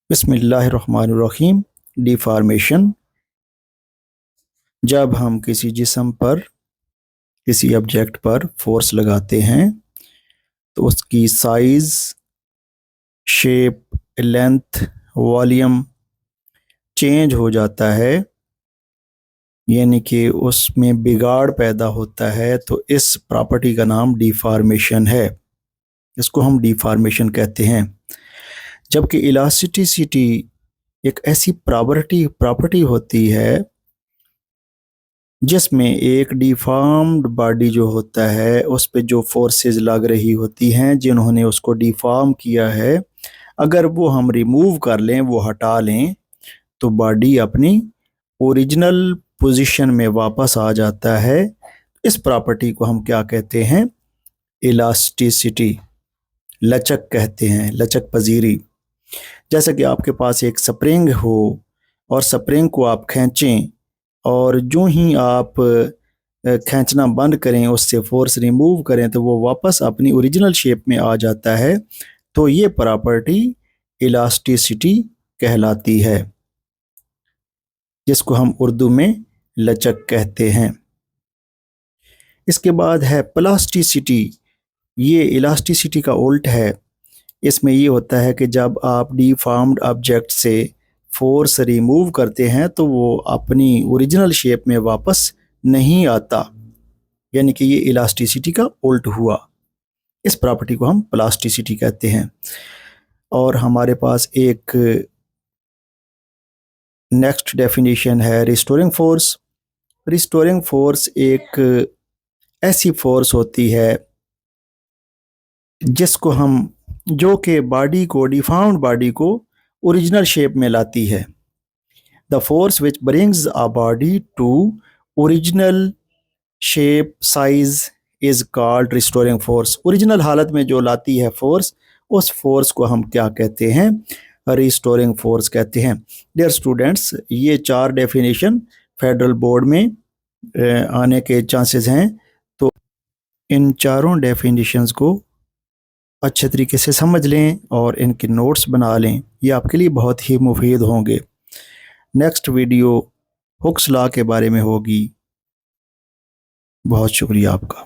बिस्मिल्लाहिर्रहमानिर्रहीम। डिफॉर्मेशन, जब हम किसी जिस्म पर, किसी ऑब्जेक्ट पर फोर्स लगाते हैं तो उसकी size, shape, length, volume change हो जाता है, यानी कि उसमें बिगाड़ पैदा होता है। तो इस प्रॉपर्टी का नाम डिफॉर्मेशन है। इसको हम डिफॉर्मेशन कहते हैं। जबकि इलास्टिसिटी एक ऐसी प्रॉपर्टी होती है जिसमें एक डिफॉर्म्ड बॉडी जो होता है उस पे जो फोर्सेस लग रही होती हैं, जिन्होंने उसको डिफॉर्म किया है, अगर वो हम रिमूव कर लें, वो हटा लें, तो बॉडी अपनी ओरिजिनल पोजीशन में वापस आ जाता है। इस प्रॉपर्टी को हम क्या कहते हैं? इलास्टिसिटी, लचक कहते हैं, लचक पजीरी। जैसे कि आपके पास एक स्प्रिंग हो और स्प्रिंग को आप खींचें और जो ही आप खींचना बंद करें, उससे फोर्स रिमूव करें, तो वो वापस अपनी ओरिजिनल शेप में आ जाता है। तो ये प्रॉपर्टी इलास्टिसिटी कहलाती है, जिसको हम उर्दू में लचक कहते हैं। इसके बाद है प्लास्टिसिटी। ये इलास्टिसिटी का उल्ट है। इसमें ये होता है कि जब आप डिफॉर्म्ड ऑब्जेक्ट से फोर्स रिमूव करते हैं तो वो अपनी ओरिजिनल शेप में वापस नहीं आता, यानी कि ये इलास्टिसिटी का उल्ट हुआ। इस प्रॉपर्टी को हम प्लास्टिसिटी कहते हैं। और हमारे पास एक नेक्स्ट डेफिनेशन है रिस्टोरिंग फोर्स। रिस्टोरिंग फोर्स एक ऐसी फोर्स होती है जिसको हम, जो कि बॉडी को, डिफॉर्म्ड बॉडी को ओरिजिनल शेप में लाती है। The force which brings a body to original shape, size is called restoring force. Original हालत में जो लाती है फोर्स, उस फोर्स को हम क्या कहते हैं? रिस्टोरिंग फोर्स कहते हैं। डियर स्टूडेंट्स, ये 4 डेफिनेशन फेडरल बोर्ड में आने के चांसेस हैं। तो इन चारों डेफिनेशंस को अच्छे तरीके से समझ लें और इनके नोट्स बना लें, ये आपके लिए बहुत ही मुफीद होंगे। नेक्स्ट वीडियो हुक्स लॉ के बारे में होगी। बहुत शुक्रिया आपका।